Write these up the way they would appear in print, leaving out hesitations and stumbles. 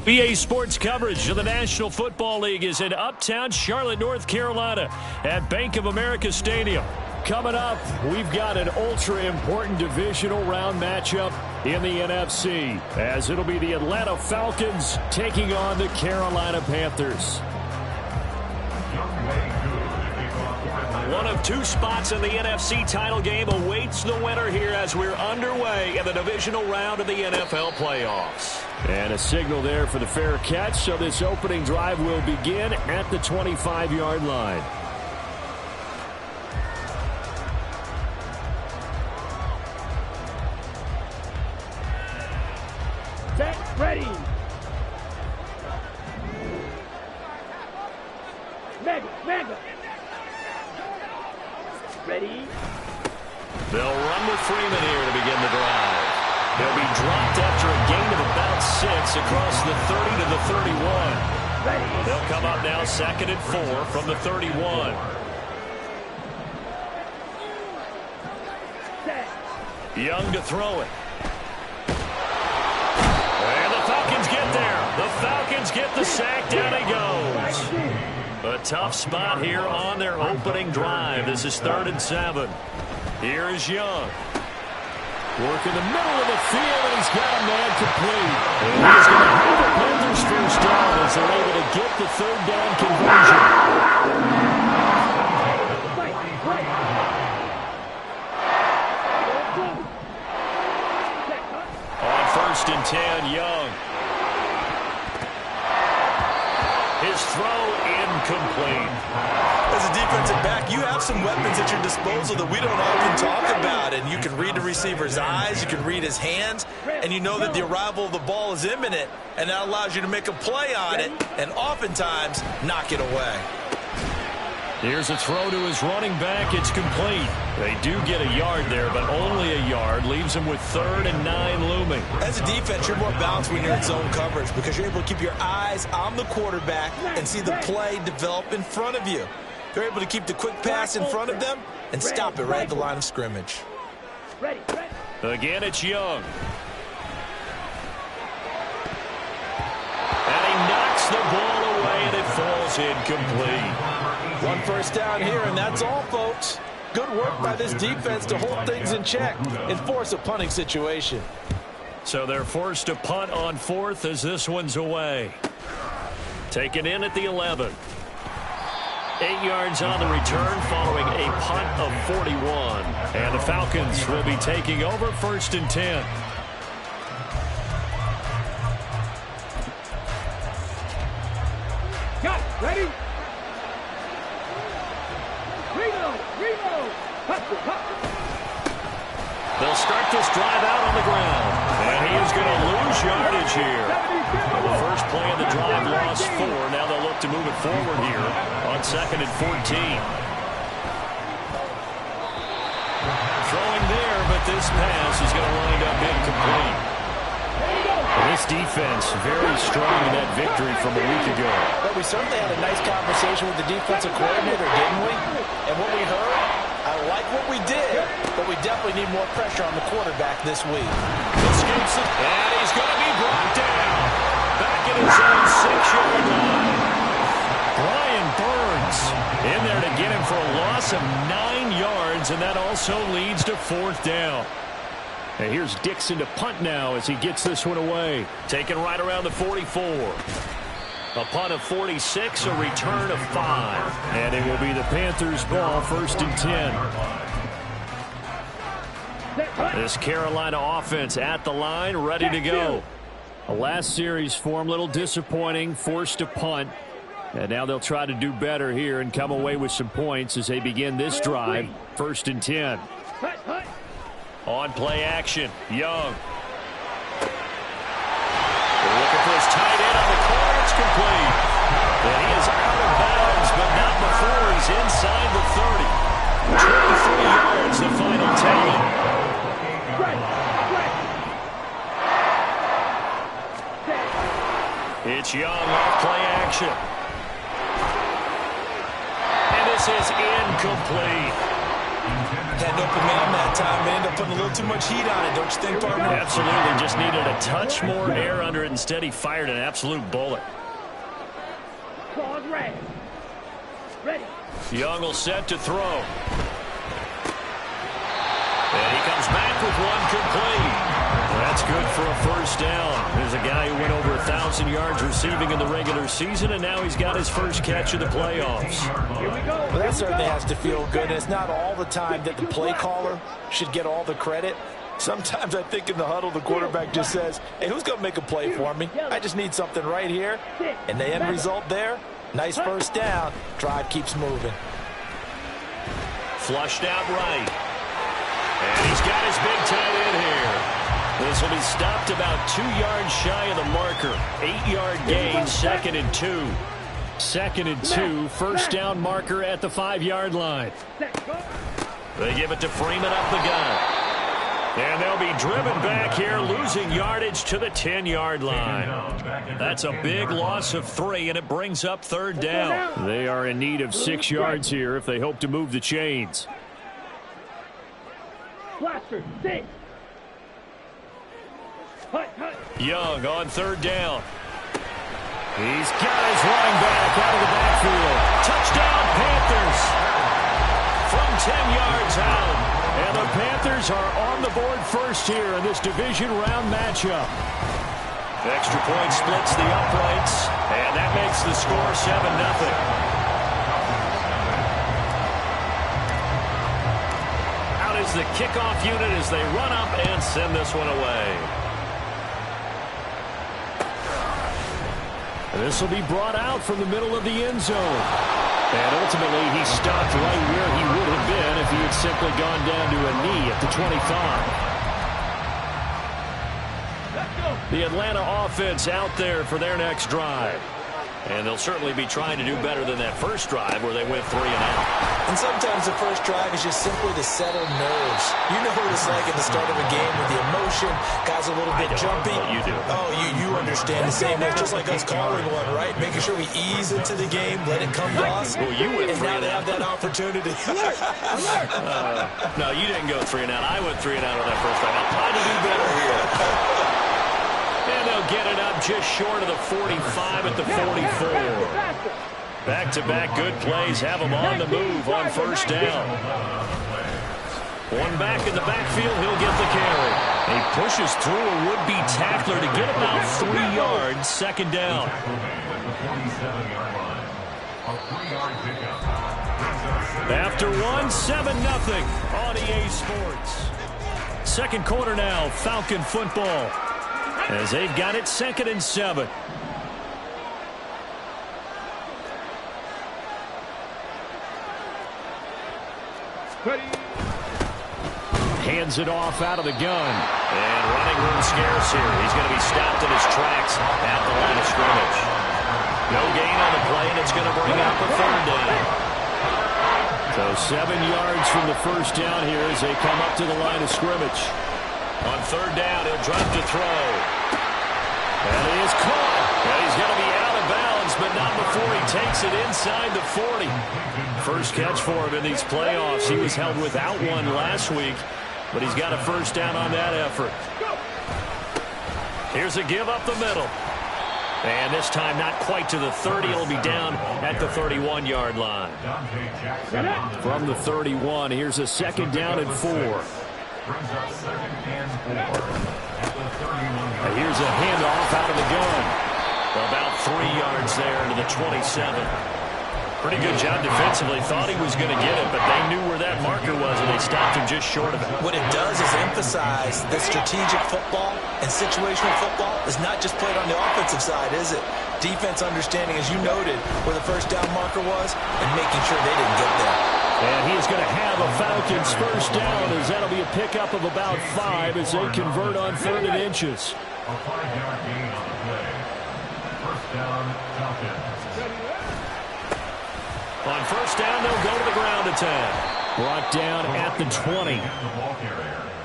BA Sports coverage of the National Football League is in uptown Charlotte, North Carolina at Bank of America Stadium. Coming up, we've got an ultra-important divisional round matchup in the NFC, as it'll be the Atlanta Falcons taking on the Carolina Panthers. One of two spots in the NFC title game awaits the winner here as we're underway in the divisional round of the NFL playoffs. And a signal there for the fair catch, so this opening drive will begin at the 25-yard line. Set, ready. Mega. Ready. They'll run with Freeman here to begin the drive. They'll be dropped after a gain of about 6 across the 30 to the 31. Ready. They'll come up now 2nd and 4 from the 31. Set. Young to throw it. And the Falcons get there. The Falcons get the sack. Down he goes. A tough spot here on their opening drive. This is 3rd and 7. Here is Young. Working the middle of the field, and he's got a man complete. And he's going to have the Panthers first down as they're able to get the 3rd down conversion. On 1st and 10, Young. His throw incomplete. As a defensive back, you have some weapons at your disposal that we don't often talk about. And you can read the receiver's eyes, you can read his hands, and you know that the arrival of the ball is imminent. And that allows you to make a play on it and oftentimes knock it away. Here's a throw to his running back. It's complete. They do get a yard there, but only a yard. Leaves them with 3rd and 9 looming. As a defense, you're more balanced when you're in zone coverage because you're able to keep your eyes on the quarterback and see the play develop in front of you. They're able to keep the quick pass in front of them and stop it right at the line of scrimmage. Ready. Again, it's Young. And he knocks the ball away, and it falls incomplete. 1 first down here, and that's all, folks. Good work by this defense to hold things in check and force a punting situation. So they're forced to punt on 4th as this one's away. Taken in at the 11. 8 yards on the return following a punt of 41. And the Falcons will be taking over 1st and 10. Got it. Ready. Reload. They'll start this drive out on the ground. And he is going to lose yardage here. The first play of the drive lost 4. Now they'll look to move it forward here on 2nd and 14. Throwing there, but this pass is going to wind up incomplete. This defense very strong in that victory from a week ago. But we certainly had a nice conversation with the defensive coordinator, didn't we? And what we heard, I like what we did, but we definitely need more pressure on the quarterback this week. Escapes it, and he's going to be brought down. Back at his own 6-yard line. Brian Burns in there to get him for a loss of 9 yards, and that also leads to 4th down. And here's Dixon to punt now as he gets this one away. Taken right around the 44. A punt of 46, a return of 5. And it will be the Panthers' ball, 1st and 10. This Carolina offense at the line, ready to go. The last series for them, a little disappointing, forced to punt. And now they'll try to do better here and come away with some points as they begin this drive, 1st and 10. On play action, Young. They're looking for his tight end on the corner. It's complete. And he is out of bounds, but not before he's inside the 30. 23 yards, the final tally. It's Young off play action. And this is incomplete. Had an open man that time, but ended up putting a little too much heat on it, don't you think, partner? Absolutely. Just needed a touch more air under it. Instead, he fired an absolute bullet. Claws red. Ready. Young will set to throw. And he comes back with one complete. That's good for a first down. There's a guy who went over 1,000 yards receiving in the regular season, and now he's got his first catch of the playoffs. Here we go. Well, that certainly has to feel good. And it's not all the time that the play caller should get all the credit. Sometimes I think in the huddle, the quarterback just says, hey, who's going to make a play for me? I just need something right here. And the end result there, nice first down. Drive keeps moving. Flushed out right. And he's got his big tight end here. This will be stopped about 2 yards shy of the marker. 8-yard gain, 2nd and 2. 2nd and 2, first down marker at the 5-yard line. They give it to Freeman up the gun. And they'll be driven back here, losing yardage to the 10-yard line. That's a big loss of 3, and it brings up 3rd down. They are in need of 6 yards here if they hope to move the chains. Blaster, 6. Young on 3rd down. He's got his running back out of the backfield. Touchdown, Panthers. From 10 yards out. And the Panthers are on the board first here in this division round matchup. Extra point splits the uprights, and that makes the score 7-0. Out is the kickoff unit as they run up and send this one away. This will be brought out from the middle of the end zone. And ultimately, he stopped right where he would have been if he had simply gone down to a knee at the 25. The Atlanta offense out there for their next drive. And they'll certainly be trying to do better than that first drive where they went 3 and out. And sometimes the first drive is just simply to settle nerves. You know what it's like at the start of a game with the emotion, guys a little bit jumpy. You do. Oh, you understand the same way. It's just like us calling one, right? Making sure we ease into the game, let it come to us. Well, you went and 3 now and they out. have that opportunity. No, you didn't go 3 and out. I went 3 and out on that first drive. I'll try to do better here. And they'll get it up just short of the 45 at the 44. Back-to-back good plays have them on the move on first down. One back in the backfield, he'll get the carry. He pushes through a would-be tackler to get about 3 yards, 2nd down. After 1, 7-0 on EA Sports. Second quarter now, Falcon football. As they've got it 2nd and 7. Hands it off out of the gun. And running room scarce here. He's going to be stopped in his tracks at the line of scrimmage. No gain on the play, and it's going to bring up a 3rd down. So 7 yards from the first down here as they come up to the line of scrimmage. On 3rd down, he'll drop to throw. And he is caught. And he's going to be out of bounds, but not before he takes it inside the 40. First catch for him in these playoffs. He was held without one last week, but he's got a first down on that effort. Here's a give up the middle. And this time not quite to the 30. It'll be down at the 31-yard line. From the 31, here's a 2nd down and 4. And here's a handoff out of the gun. About 3 yards there to the 27. Pretty good job defensively. Thought he was going to get it, but they knew where that marker was, and they stopped him just short of it. What it does is emphasize that strategic football and situational football is not just played on the offensive side, is it? Defense understanding, as you noted, where the first down marker was and making sure they didn't get there. And he is going to have a Falcons first down, as that'll be a pickup of about 5 as they convert on 3rd and inches. A 5-yard gain on the play. First down, Falcons. On first down, they'll go to the ground attack. Brought down at the 20.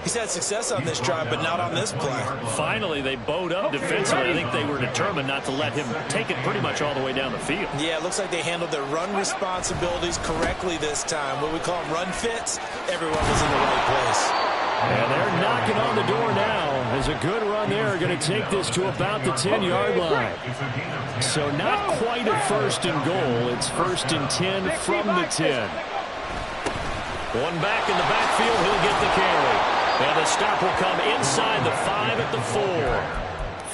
He's had success on this drive, but not on this play. Finally, they bowed up defensively. I think they were determined not to let him take it pretty much all the way down the field. Yeah, it looks like they handled their run responsibilities correctly this time. What we call them run fits, everyone was in the right place. And they're knocking on the door now. As a good run there, going to take this to about the 10-yard line. So not quite a first and goal. It's first and 10 from the 10. One back in the backfield. He'll get the carry. And the stop will come inside the 5 at the 4.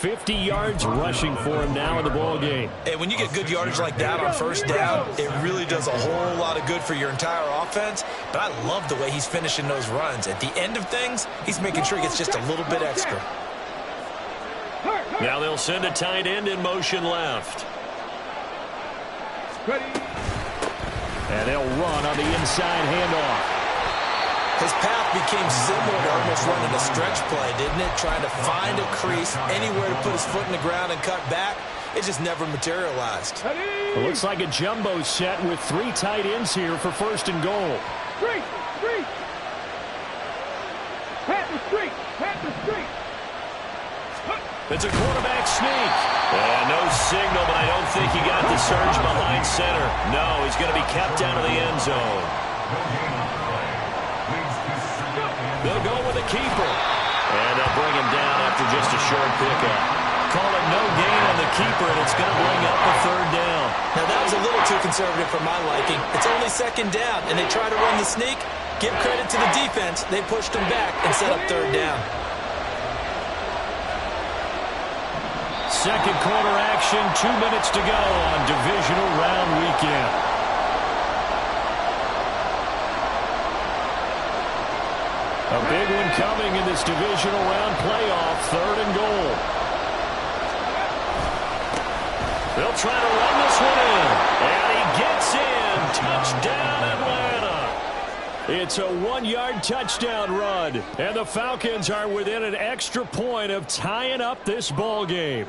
50 yards rushing for him now in the ball game. And when you get good yardage like that on first down, it really does a whole lot of good for your entire offense. But I love the way he's finishing those runs. At the end of things, he's making sure he gets just a little bit extra. Now they'll send a tight end in motion left. And they'll run on the inside handoff. His path became similar to almost running a stretch play, didn't it? Trying to find a crease, anywhere to put his foot in the ground and cut back. It just never materialized. It looks like a jumbo set with 3 tight ends here for first and goal. Street! It's a quarterback sneak. No signal, but I don't think he got the surge behind center. No, he's going to be kept out of the end zone. They'll go with a keeper. And they'll bring him down after just a short pickup. Call it no gain on the keeper, and it's going to bring up the 3rd down. Now, that was a little too conservative for my liking. It's only 2nd down, and they try to run the sneak. Give credit to the defense. They pushed him back and set up 3rd down. Second quarter action, 2 minutes to go on divisional round weekend. A big one coming in this divisional round playoff, 3rd and goal. They'll try to run this one in. And he gets in. Touchdown, Atlanta. It's a 1-yard touchdown run. And the Falcons are within an extra point of tying up this ball game.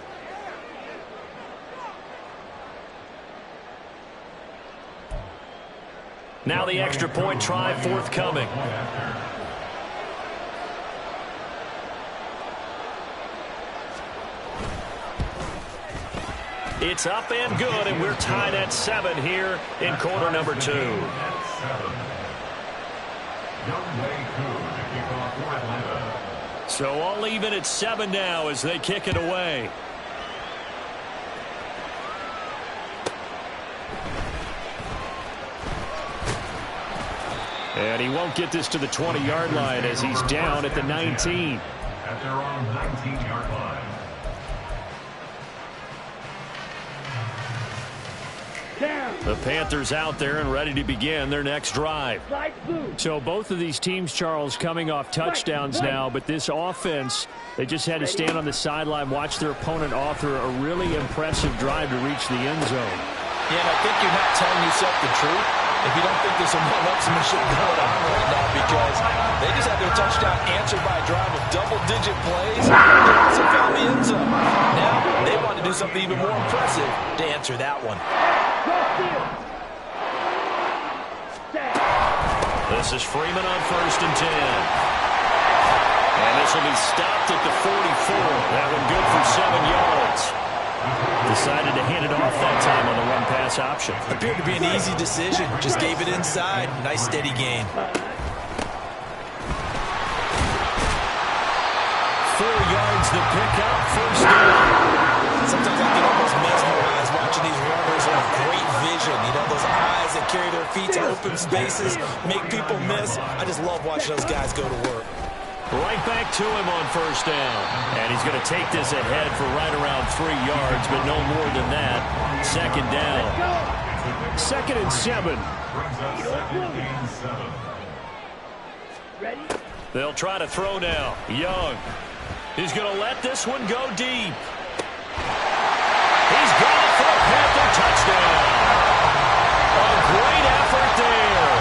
Now the extra point try forthcoming. It's up and good, and we're tied at 7 here in quarter number 2. So all even at 7 now as they kick it away. And he won't get this to the 20-yard line as he's down at the 19. At their own 19-yard line. The Panthers out there and ready to begin their next drive. So both of these teams, Charles, coming off touchdowns now, but this offense, they just had to stand on the sideline, watch their opponent author a really impressive drive to reach the end zone. Yeah, and I think you're not telling yourself the truth if you don't think there's some one-upsmanship going on right now, because they just had their touchdown answered by a drive of double-digit plays. They also found the end zone. Now they want to do something even more impressive to answer that one. This is Freeman on 1st and 10. And this will be stopped at the 44. That one good for 7 yards. Decided to hand it off that time on the run-pass option. Appeared to be an easy decision. Just gave it inside. Nice steady gain. 4 yards the pickup. First down. Sometimes I get almost mesmerized watching these runners who have great vision. You know, those eyes that carry their feet to open spaces, make people miss. I just love watching those guys go to work. Right back to him on 1st down. And he's going to take this ahead for right around 3 yards, but no more than that. 2nd down. 2nd and 7. They'll try to throw now. Young. He's going to let this one go deep. He's got it for a Panther touchdown. A great effort there.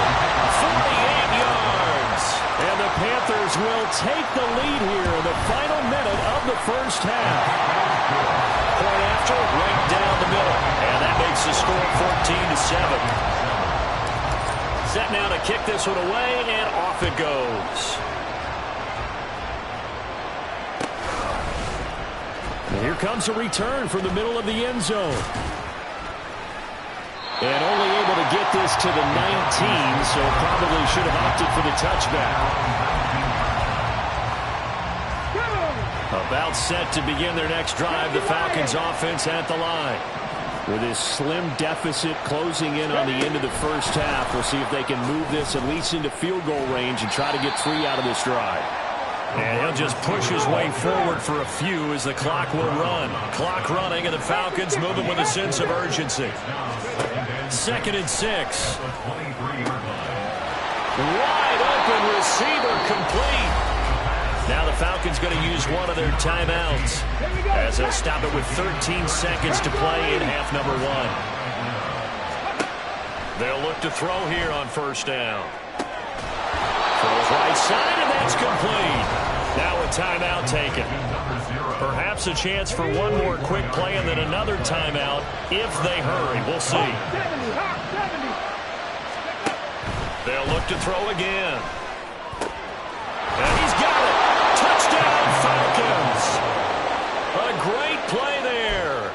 48 yards. And the Panthers will take the lead here in the final minute of the first half. Point after, right down the middle. And that makes the score 14-7. Set now to kick this one away, and off it goes. comes a return from the middle of the end zone. And only able to get this to the 19, so probably should have opted for the touchback. About set to begin their next drive, the Falcons offense at the line. With this slim deficit closing in on the end of the first half, we'll see if they can move this at least into field goal range and try to get 3 out of this drive. And he'll just push his way forward for a few as the clock will run. Clock running, and the Falcons moving with a sense of urgency. 2nd and 6. Wide open receiver complete. Now the Falcons going to use one of their timeouts as they'll stop it with 13 seconds to play in half number 1. They'll look to throw here on first down. Throws right side, and that's complete. Now a timeout taken. Perhaps a chance for one more quick play and then another timeout if they hurry. We'll see. They'll look to throw again. And he's got it. Touchdown, Falcons. A great play there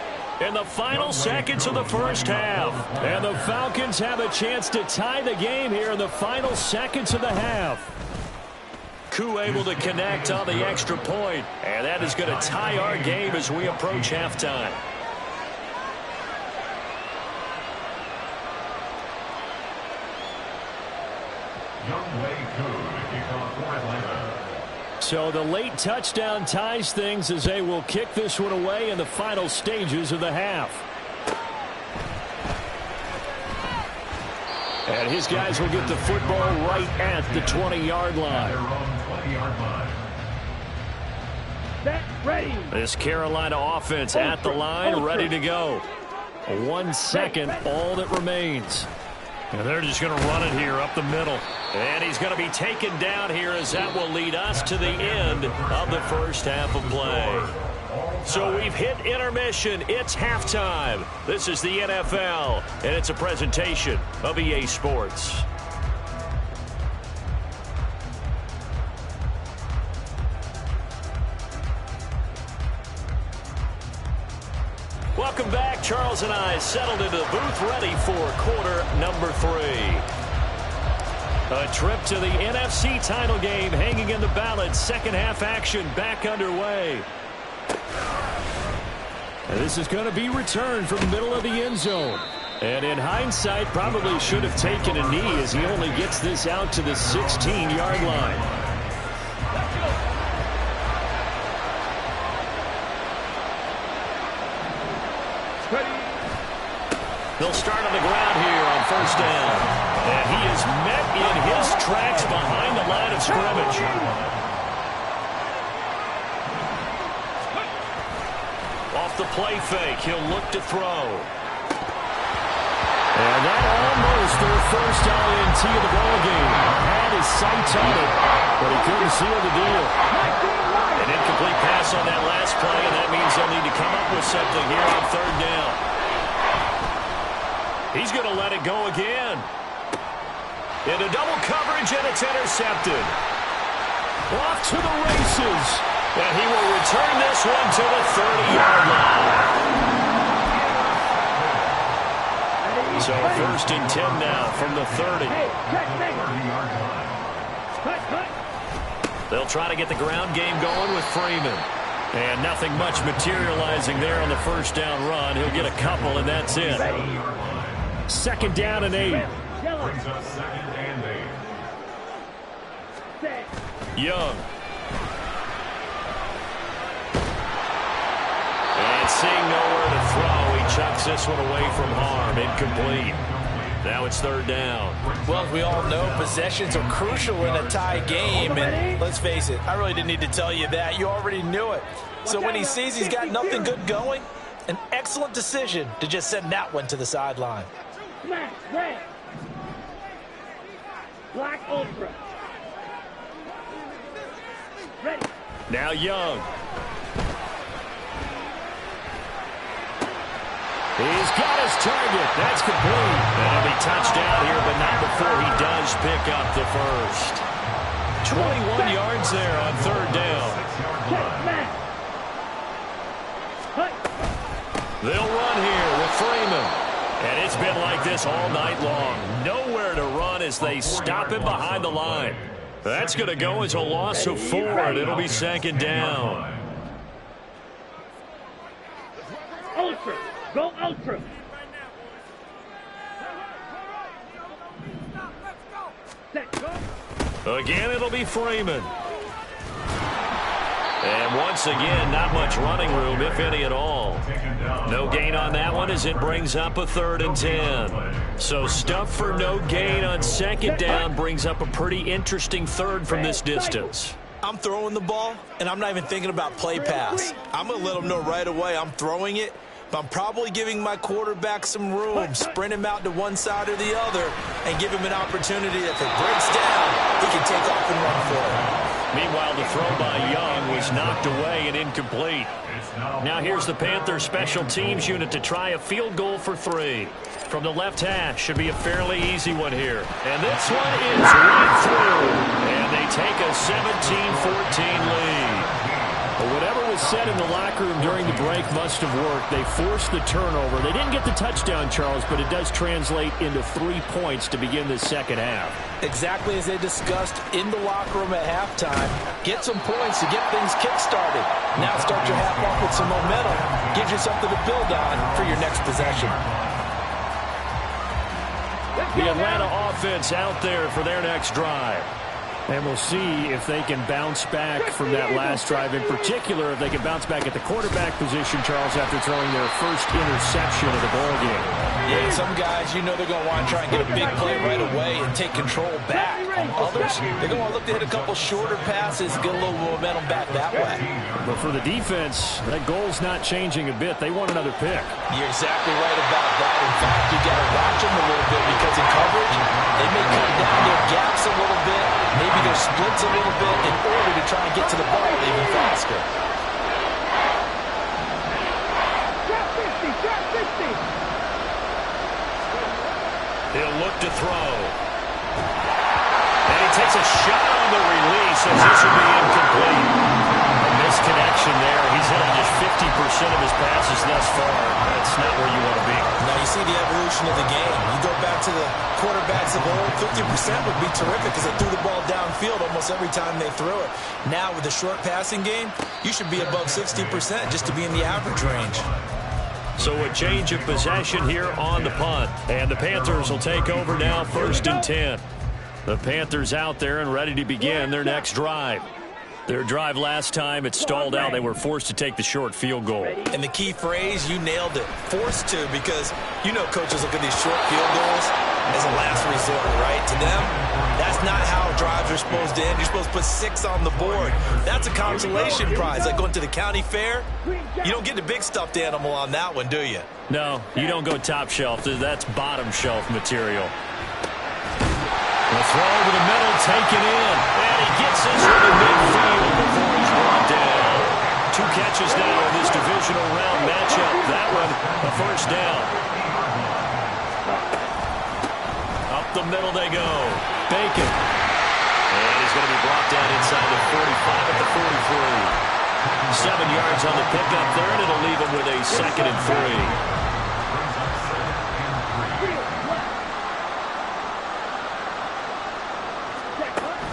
in the final seconds of the first half. And the Falcons have a chance to tie the game here in the final seconds of the half. Koo able to connect on the extra point, and that is going to tie our game as we approach halftime. So the late touchdown ties things as they will kick this one away in the final stages of the half. And his guys will get the football right at the 20-yard line. This Carolina offense at the line, ready to go. 1 second, all that remains. And they're just going to run it here up the middle. And he's going to be taken down here as that will lead us to the end of the first half of play. So we've hit intermission. It's halftime. This is the NFL, and it's a presentation of EA Sports. Welcome back. Charles and I settled into the booth ready for quarter number 3. A trip to the NFC title game hanging in the balance. Second half action back underway. And this is going to be returned from the middle of the end zone. And in hindsight, probably should have taken a knee as he only gets this out to the 16-yard line. They'll start on the ground here on first down. And he is met in his tracks behind the line of scrimmage. Off the play fake, he'll look to throw. And that almost their first INT of the ballgame. Had his sights on it, but he couldn't seal the deal. An incomplete pass on that last play, and that means they'll need to come up with something here on third down. He's going to let it go again. Into double coverage, and it's intercepted. Off to the races. And he will return this one to the 30-yard line. So first and 10 now from the 30. They'll try to get the ground game going with Freeman. And nothing much materializing there on the first down run. He'll get a couple, and that's it. Second down and 8. Brings us second and 8. Young. And seeing nowhere to throw, he chucks this one away from harm. Incomplete. Now it's third down. Well, as we all know, possessions are crucial in a tie game. And let's face it, I really didn't need to tell you that. You already knew it. So when he sees he's got nothing good going, an excellent decision to just send that one to the sideline. Smash, red. Black ultra. Ready. Now Young. He's got his target. That's complete. And he'll be touchdown here, but not before he does pick up the first. 21 yards there on third down. They'll run here with Freeman. And it's been like this all night long. Nowhere to run as they stop him behind the line. That's going to go as a loss of 4, and it'll be second down. Ultra. Go ultra. Set. Go. Again, it'll be Freeman. And once again, not much running room, if any at all. No gain on that one as it brings up a 3rd and 10. So stuff for no gain on second down brings up a pretty interesting 3rd from this distance. I'm throwing the ball, and I'm not even thinking about play pass. I'm going to let them know right away I'm throwing it, but I'm probably giving my quarterback some room, sprint him out to one side or the other, and give him an opportunity. If it breaks down, he can take off and run for it. Meanwhile, the throw by Young was knocked away and incomplete. Now here's the Panthers special teams unit to try a field goal for 3. From the left hash, should be a fairly easy one here. And this one is right through. And they take a 17-14 lead. But whatever was said in the locker room during the break must have worked. They forced the turnover. They didn't get the touchdown, Charles, but it does translate into 3 points to begin the second half. Exactly as they discussed in the locker room at halftime. Get some points to get things kick-started. Now start your half off with some momentum. Gives you something to build on for your next possession. The Atlanta offense out there for their next drive. And we'll see if they can bounce back from that last drive. In particular, if they can bounce back at the quarterback position, Charles, after throwing their first interception of the ballgame. Yeah, some guys, you know they're going to want to try and get a big play right away and take control back. Others, they're going to look to hit a couple shorter passes, get a little momentum back that way. But for the defense, that goal's not changing a bit. They want another pick. You're exactly right about that. In fact, you got to watch them a little bit because in coverage, they may cut down their gaps a little bit, maybe their splits a little bit in order to try and get to the ball even faster. Drop 50. Drop 50. He'll look to throw. And he takes a shot on the release as this will be incomplete. A misconnection there. He's hit on just 50% of his passes thus far. That's not where you want to be. Now you see the evolution of the game. You go back to the quarterbacks of old, 50% would be terrific because they threw the ball downfield almost every time they threw it. Now with the short passing game, you should be above 60% just to be in the average range. So a change of possession here on the punt. And the Panthers will take over now, 1st and 10. The Panthers out there and ready to begin their next drive. Their drive last time, it stalled out. They were forced to take the short field goal. And the key phrase, you nailed it, forced to, because you know coaches look at these short field goals as a last resort, right? To them, that's not how drives are supposed to end. You're supposed to put 6 on the board. That's a consolation prize, like going to the county fair. You don't get the big stuffed animal on that one, do you? No, you don't go top shelf. That's bottom shelf material. The throw over the middle, taken in. And he gets this to the midfield before he's brought down. 2 catches now in this divisional round matchup. That one, a first down. Up the middle they go. Bacon. And he's going to be brought down inside the 45 at the 43. 7 yards on the pickup there, and it'll leave him with a 2nd and 3.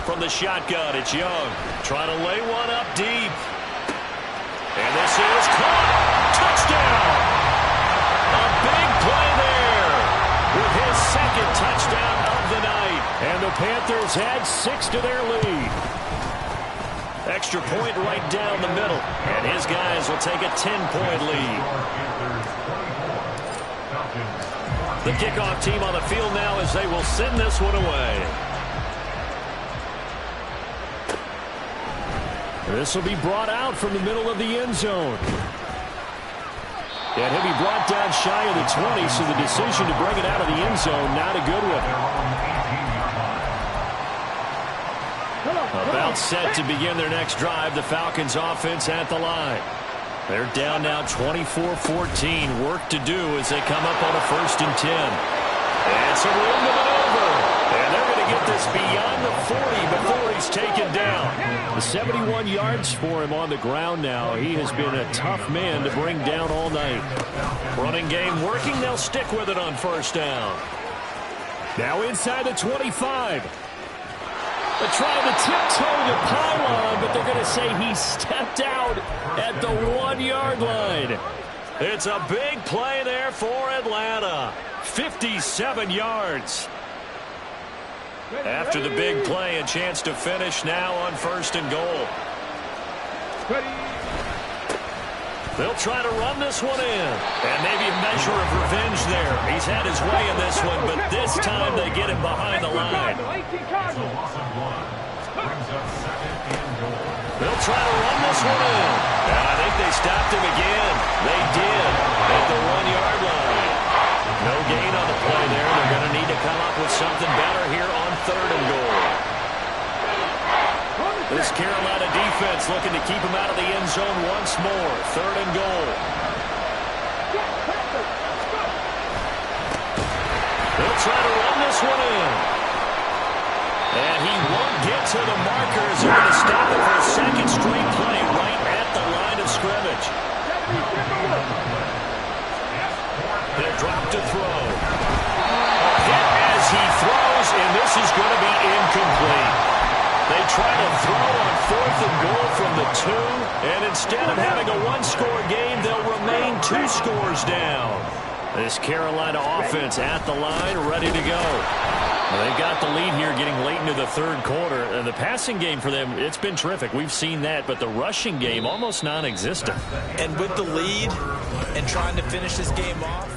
From the shotgun, it's Young. Trying to lay one up deep. And this is caught. Touchdown! A big play there with his 2nd touchdown of the night. And the Panthers add 6 to their lead. Extra point right down the middle. And his guys will take a 10-point lead. The kickoff team on the field now as they will send this one away. This will be brought out from the middle of the end zone. And he'll be brought down shy of the 20, so the decision to bring it out of the end zone, not a good one. About set to begin their next drive, the Falcons offense at the line. They're down now 24-14. Work to do as they come up on a 1st and 10. And some room to maneuver. And they're going to get this beyond the 40 before he's taken down. The 71 yards for him on the ground now. He has been a tough man to bring down all night. Running game working. They'll stick with it on first down. Now inside the 25. They're trying to tiptoe the pylon, but they're going to say he stepped out at the 1-yard line. It's a big play there for Atlanta. 57 yards. After the big play, a chance to finish now on first and goal. They'll try to run this one in. And maybe a measure of revenge there. He's had his way in this one, but this time they get him behind the line. They'll try to run this one in. And I think they stopped him again. They did at the 1-yard line. No gain on the play there. They're going to need to come up with something better here on third and goal. This Carolina defense looking to keep him out of the end zone once more. Third and goal. They'll try to run this one in. And he won't get to the markers. They're going to stop it for a second straight play right at the line of scrimmage. They're dropped to throw. A hit as he throws, and this is going to be incomplete. They try to throw on fourth and goal from the 2, and instead of having a one-score game, they'll remain 2 scores down. This Carolina offense at the line, ready to go. Well, they've got the lead here getting late into the third quarter. And the passing game for them, it's been terrific. We've seen that, but the rushing game almost non-existent. And with the lead and trying to finish this game off,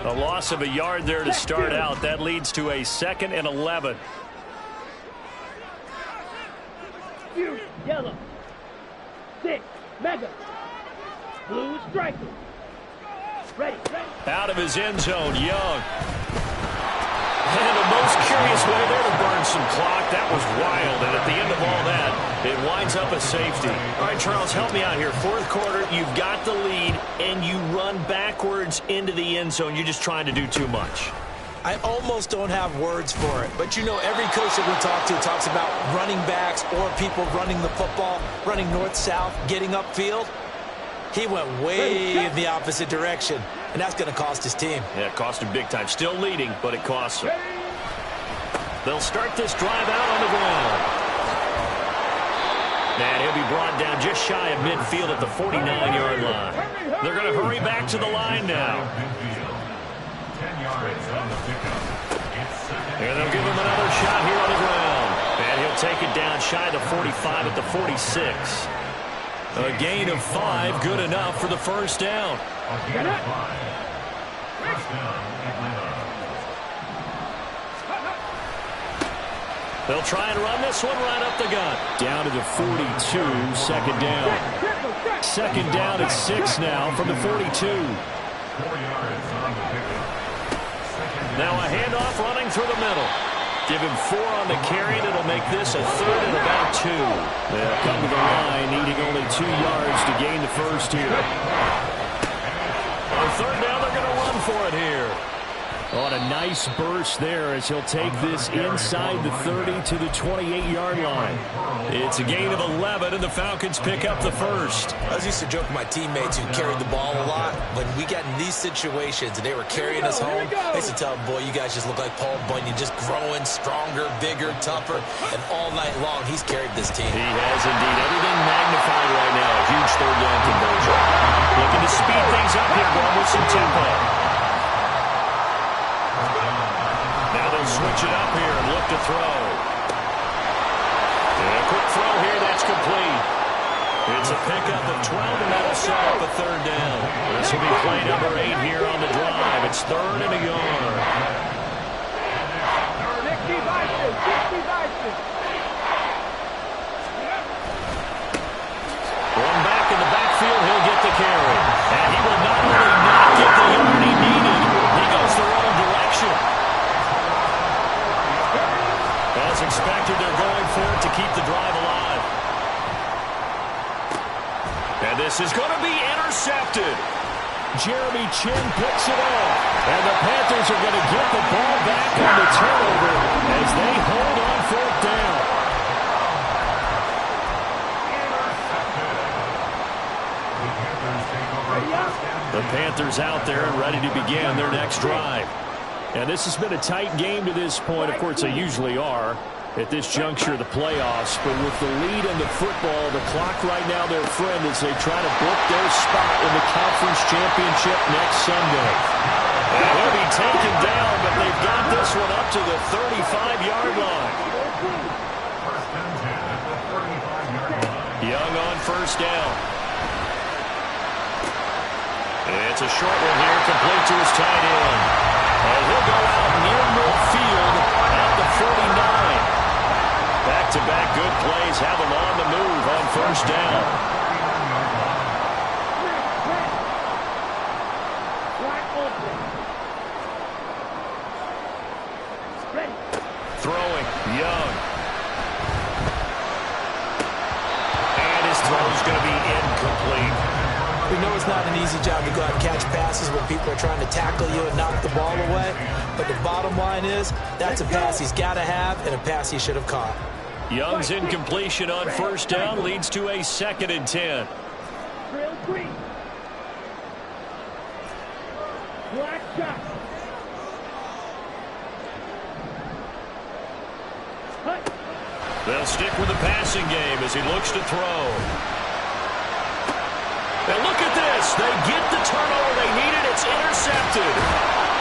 a loss of a yard there to start out. That leads to a 2nd and 11. Yellow. 6. Mega. Blue striker. Ready. Out of his end zone, Young. And the most curious way there to burn some clock. That was wild. And at the end of all that, it winds up a safety. All right, Charles, help me out here. Fourth quarter, you've got the lead, and you run backwards into the end zone. You're just trying to do too much. I almost don't have words for it. But, you know, every coach that we talk to talks about running backs or people running the football, running north-south, getting upfield. He went way in the opposite direction, and that's going to cost his team. Yeah, it cost him big time. Still leading, but it costs him. They'll start this drive out on the ground. And he'll be brought down just shy of midfield at the 49-yard line. They're going to hurry back to the line now. And they'll give him another shot here on the ground. And he'll take it down shy of the 45 at the 46. A gain of 5, good enough for the first down. They'll try and run this one right up the gut. Down to the 42, 2nd down. 2nd down at 6 now from the 42. Now a handoff running through the middle. Give him 4 on the carry. That'll make this a 3rd and about 2. They'll come to the line, needing only 2 yards to gain the first here. On 3rd down, they're going to run for it here. On a nice burst there as he'll take this inside the 30 to the 28-yard line. It's a gain of 11, and the Falcons pick up the first. I was used to joke with my teammates who carried the ball a lot. When we got in these situations and they were carrying us home, I used to tell them, boy, you guys just look like Paul Bunyan, just growing stronger, bigger, tougher. And all night long, he's carried this team. He has indeed. Everything magnified right now. A huge 3rd down conversion. Looking to speed things up here, going with some tempo. Now they'll switch it up here and look to throw. And a quick throw here, that's complete. It's a pickup of 12, and that'll set up a 3rd down. This will be play number 8 here on the drive. It's 3rd and a yard. 60 Bison. One back in the backfield, he'll get the carry. And he will not only not get the yard he needed, he goes the wrong direction. As expected, they're going And this is going to be intercepted. Jeremy Chin picks it off. And the Panthers are going to get the ball back on the turnover as they hold on fourth down. The Panthers out there and ready to begin their next drive. And this has been a tight game to this point. Of course, they usually are at this juncture of the playoffs. But with the lead in the football, the clock right now their friend as they try to book their spot in the conference championship next Sunday. And he'll be taken down, but they've got this one up to the 35-yard line. Young on first down. It's a short one here, complete to his tight end. And he'll go out near midfield at the 49. Back-to-back good plays have him on the move on first down. Throwing, Young. And his throw's going to be incomplete. We know it's not an easy job to go out and catch passes when people are trying to tackle you and knock the ball away. But the bottom line is, that's a pass he's got to have and a pass he should have caught. Young's incompletion on first down leads to a 2nd and 10. Drill 3. Black shot. They'll stick with the passing game as he looks to throw. And look at this. They get the turnover they needed. It's intercepted.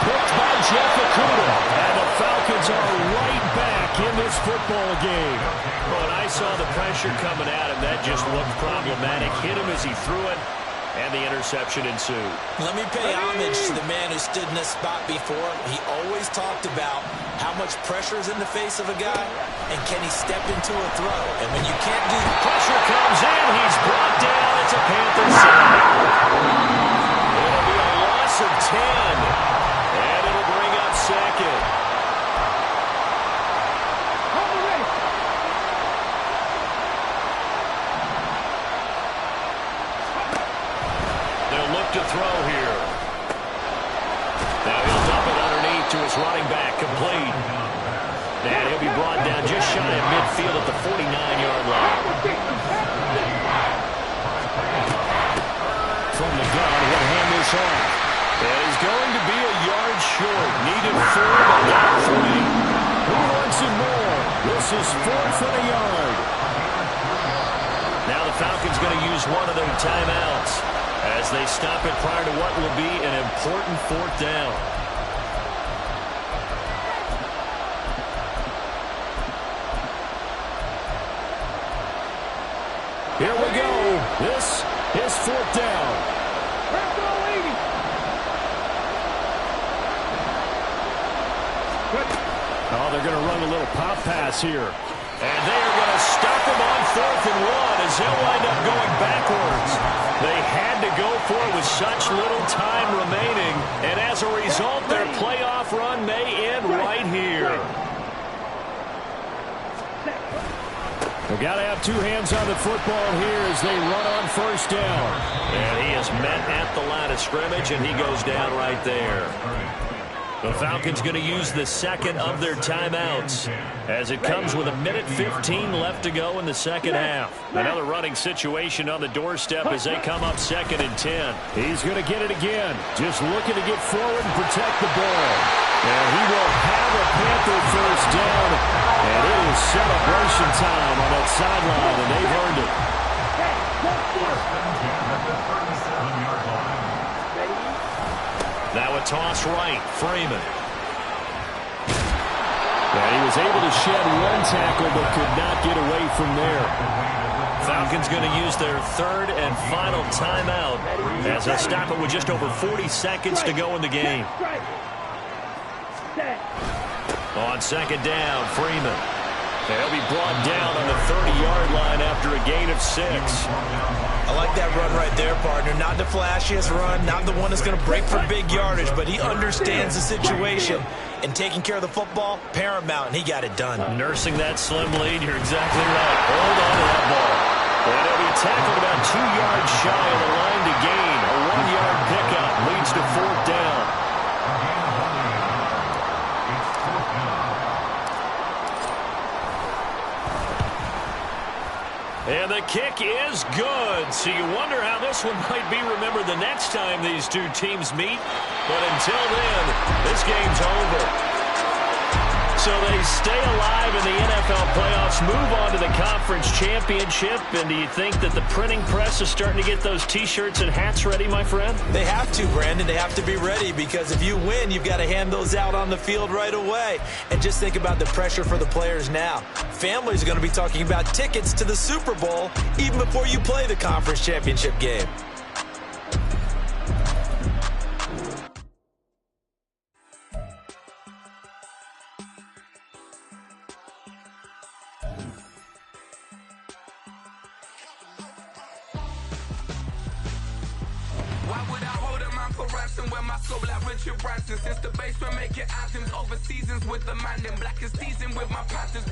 Picked by Jeff Okudah. And the Falcons are right back in this football game. When I saw the pressure coming at him, that just looked problematic. Hit him as he threw it, and the interception ensued. Let me pay homage to the man who stood in this spot before. He always talked about how much pressure is in the face of a guy, and can he step into a throw? And when you can't do that, Pressure comes in. He's brought down. It's a Panther sack. It'll be a loss of 10, and it'll bring up 2nd. They'll look to throw here. Now he'll dump it underneath to his running back, complete. And he'll be brought down just shy of midfield at the 49-yard line. From the gun, he'll hand this off. And he's going to be a yard short. Needed 4, but got 3. Who wants it more? This is 4th and a yard. Now the Falcons going to use one of their timeouts as they stop it prior to what will be an important 4th down. Here we go. This is 4th down. Oh, they're going to run a little pop pass here. And they are going to stop him on 4th and 1 as they'll wind up going backwards. They had to go for it with such little time remaining. And as a result, their playoff run may end right here. They've got to have 2 hands on the football here as they run on first down. And he is met at the line of scrimmage, and he goes down right there. The Falcons going to use the 2nd of their timeouts as it comes with 1:15 left to go in the second half. Another running situation on the doorstep as they come up 2nd and 10. He's going to get it again. Just looking to get forward and protect the ball. And he will have a Panther first down. And it is celebration time on that sideline, and they've earned it. Now a toss right, Freeman. And he was able to shed 1 tackle but could not get away from there. Falcons going to use their 3rd and final timeout as they stop it with just over 40 seconds to go in the game. On 2nd down, Freeman. They'll be brought down on the 30-yard line after a gain of 6. I like that run right there, partner. Not the flashiest run, not the one that's going to break for big yardage, but he understands the situation, and taking care of the football, paramount, and he got it done. Nursing that slim lead, you're exactly right. Hold on to that ball. And he'll be tackled about 2 yards shy of the line to gain. A 1-yard pickup leads to 4th down. And the kick is good. So you wonder how this one might be remembered the next time these two teams meet. But until then, this game's over. So they stay alive in the NFL playoffs, move on to the conference championship. And do you think that the printing press is starting to get those T-shirts and hats ready, my friend? They have to, Brandon. They have to be ready because if you win, you've got to hand those out on the field right away. And just think about the pressure for the players now. Families are going to be talking about tickets to the Super Bowl even before you play the conference championship game. Where my soul like Richard Branson, since the basement making anthems over seasons with the man in black is teasing with my patterns.